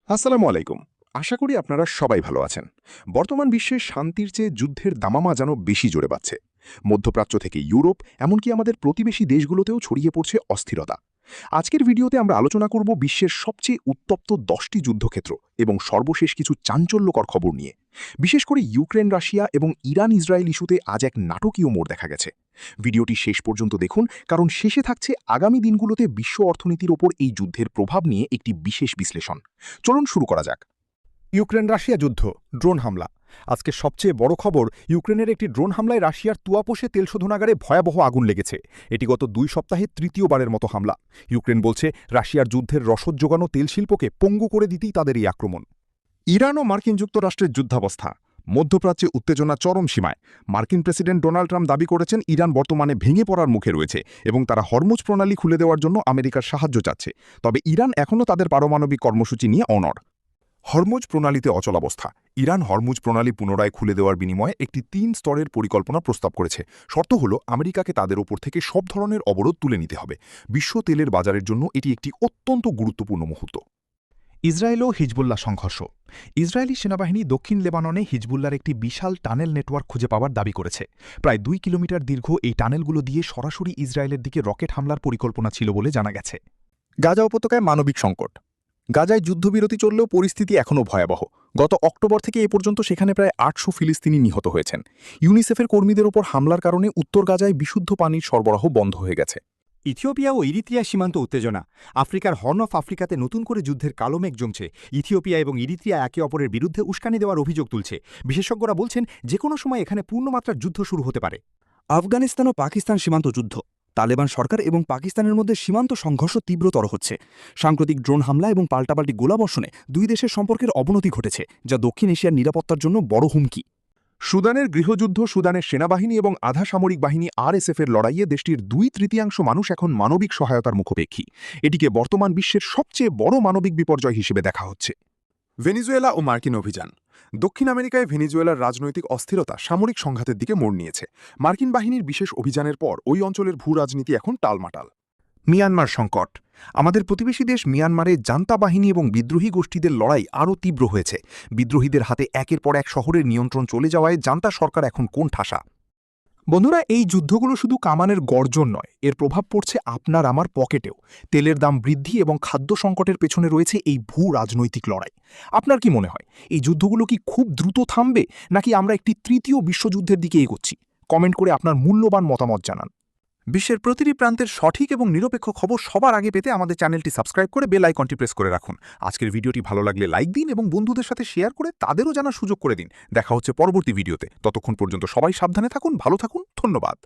আসসালামু আলাইকুম। আশা করি আপনারা সবাই ভালো আছেন। বর্তমান বিশ্বে শান্তির চেয়ে যুদ্ধের দামামা যেন বেশি জোরে বাড়ছে। মধ্যপ্রাচ্য থেকে ইউরোপ, এমনকি আমাদের প্রতিবেশী দেশগুলোতেও ছড়িয়ে পড়ছে অস্থিরতা। আজকের ভিডিওতে আমরা আলোচনা করব বিশ্বের সবচেয়ে উত্তপ্ত 10টি যুদ্ধক্ষেত্র এবং সর্বশেষ কিছু চাঞ্চল্যকর খবর নিয়ে। বিশেষ করে ইউক্রেন রাশিয়া এবং ইরান ইসরায়েল ইস্যুতে আজ এক নাটকীয় মোড় দেখা গেছে। ভিডিওটি শেষ পর্যন্ত দেখুন, কারণ শেষে থাকছে আগামী দিনগুলোতে বিশ্ব অর্থনীতির ওপর এই যুদ্ধের প্রভাব নিয়ে একটি বিশেষ বিশ্লেষণ। চলুন শুরু করা যাক। ইউক্রেন রাশিয়া যুদ্ধ, ড্রোন হামলা। আজকে সবচেয়ে বড় খবর, ইউক্রেনের একটি ড্রোন হামলায় রাশিয়ার তুয়াপোষে তেল শোধনাগারে ভয়াবহ আগুন লেগেছে। এটি গত 2 সপ্তাহে তৃতীয়বারের মতো হামলা। ইউক্রেন বলছে রাশিয়ার যুদ্ধের রসদ যোগানো তেল শিল্পকে পঙ্গু করে দিতেই তাদের এই আক্রমণ। ইরান ও মার্কিন যুক্তরাষ্ট্রের যুদ্ধাবস্থা। মধ্যপ্রাচ্যে উত্তেজনা চরম সীমায়। মার্কিন প্রেসিডেন্ট ডোনাল্ড ট্রাম্প দাবি করেছেন ইরান বর্তমানে ভেঙে পড়ার মুখে রয়েছে এবং তারা হরমুজ প্রণালী খুলে দেওয়ার জন্য আমেরিকার সাহায্য চাচ্ছে। তবে ইরান এখনও তাদের পারমাণবিক কর্মসূচি নিয়ে অনড়। হরমুজ প্রণালীতে অচলাবস্থা। ইরান হরমুজ প্রণালী পুনরায় খুলে দেওয়ার বিনিময়ে একটি 3 স্তরের পরিকল্পনা প্রস্তাব করেছে। শর্ত হল আমেরিকাকে তাদের ওপর থেকে সব ধরনের অবরোধ তুলে নিতে হবে। বিশ্ব তেলের বাজারের জন্য এটি একটি অত্যন্ত গুরুত্বপূর্ণ মুহূর্ত। ইসরায়েল ও হিজবুল্লাহ সংঘর্ষ। ইসরায়েলি সেনাবাহিনী দক্ষিণ লেবাননে হিজবুল্লার একটি বিশাল টানেল নেটওয়ার্ক খুঁজে পাওয়ার দাবি করেছে। প্রায় 2 কিলোমিটার দীর্ঘ এই টানেলগুলো দিয়ে সরাসরি ইসরায়েলের দিকে রকেট হামলার পরিকল্পনা ছিল বলে জানা গেছে। গাজা উপত্যকায় মানবিক সংকট। গাজায় যুদ্ধবিরতি চললেও পরিস্থিতি এখনও ভয়াবহ। গত অক্টোবর থেকে এ পর্যন্ত সেখানে প্রায় 800 ফিলিস্তিনি নিহত হয়েছেন। ইউনিসেফের কর্মীদের ওপর হামলার কারণে উত্তর গাজায় বিশুদ্ধ পানির সরবরাহ বন্ধ হয়ে গেছে। ইথিওপিয়া ও ইরিত্রিয়া সীমান্ত উত্তেজনা। আফ্রিকার হর্ন অফ আফ্রিকাতে নতুন করে যুদ্ধের কালো মেঘ জমছে। ইথিওপিয়া এবং ইরিত্রিয়া একে অপরের বিরুদ্ধে উস্কানি দেওয়ার অভিযোগ তুলছে। বিশেষজ্ঞরা বলছেন যে কোনো সময় এখানে পূর্ণমাত্রার যুদ্ধ শুরু হতে পারে। আফগানিস্তান ও পাকিস্তান সীমান্ত যুদ্ধ। তালেবান সরকার এবং পাকিস্তানের মধ্যে সীমান্ত সংঘর্ষ তীব্রতর হচ্ছে। সাম্প্রতিক ড্রোন হামলা এবং পাল্টাপাল্টি গোলাবর্ষণে 2 দেশের সম্পর্কের অবনতি ঘটেছে, যা দক্ষিণ এশিয়ার নিরাপত্তার জন্য বড় হুমকি। সুদানের গৃহযুদ্ধ। সুদানের সেনাবাহিনী এবং আধা সামরিক বাহিনী আরএসএফের লড়াইয়ে দেশটির 2/3 মানুষ এখন মানবিক সহায়তার মুখোপেক্ষী। এটিকে বর্তমান বিশ্বের সবচেয়ে বড় মানবিক বিপর্যয় হিসেবে দেখা হচ্ছে। ভেনিজুয়েলা ও মার্কিন অভিযান। দক্ষিণ আমেরিকায় ভেনিজুয়েলার রাজনৈতিক অস্থিরতা সামরিক সংঘাতের দিকে মোড় নিয়েছে। মার্কিন বাহিনীর বিশেষ অভিযানের পর ওই অঞ্চলের ভূ রাজনীতি এখন টালমাটাল। মিয়ানমার সংকট। আমাদের প্রতিবেশী দেশ মিয়ানমারে জান্তা বাহিনী এবং বিদ্রোহী গোষ্ঠীদের লড়াই আরও তীব্র হয়েছে। বিদ্রোহীদের হাতে একের পর এক শহরের নিয়ন্ত্রণ চলে যাওয়ায় জান্তা সরকার এখন কোন ঠাসা। বন্ধুরা, এই যুদ্ধগুলো শুধু কামানের গর্জন নয়, এর প্রভাব পড়ছে আপনার আমার পকেটেও। তেলের দাম বৃদ্ধি এবং খাদ্য সংকটের পেছনে রয়েছে এই ভূ রাজনৈতিক লড়াই। আপনার কি মনে হয়, এই যুদ্ধগুলো কি খুব দ্রুত থামবে, নাকি আমরা একটি তৃতীয় বিশ্বযুদ্ধের দিকে এগোচ্ছি? কমেন্ট করে আপনার মূল্যবান মতামত জানান। বিশ্বের প্রতিটি প্রান্তের সঠিক এবং নিরপেক্ষ খবর সবার আগে পেতে আমাদের চ্যানেলটি সাবস্ক্রাইব করে বেল আইকনটি প্রেস করে রাখুন। আজকের ভিডিওটি ভালো লাগলে লাইক দিন এবং বন্ধুদের সাথে শেয়ার করে তাদেরও জানার সুযোগ করে দিন। দেখা হচ্ছে পরবর্তী ভিডিওতে। ততক্ষণ পর্যন্ত সবাই সাবধানে থাকুন, ভালো থাকুন। ধন্যবাদ।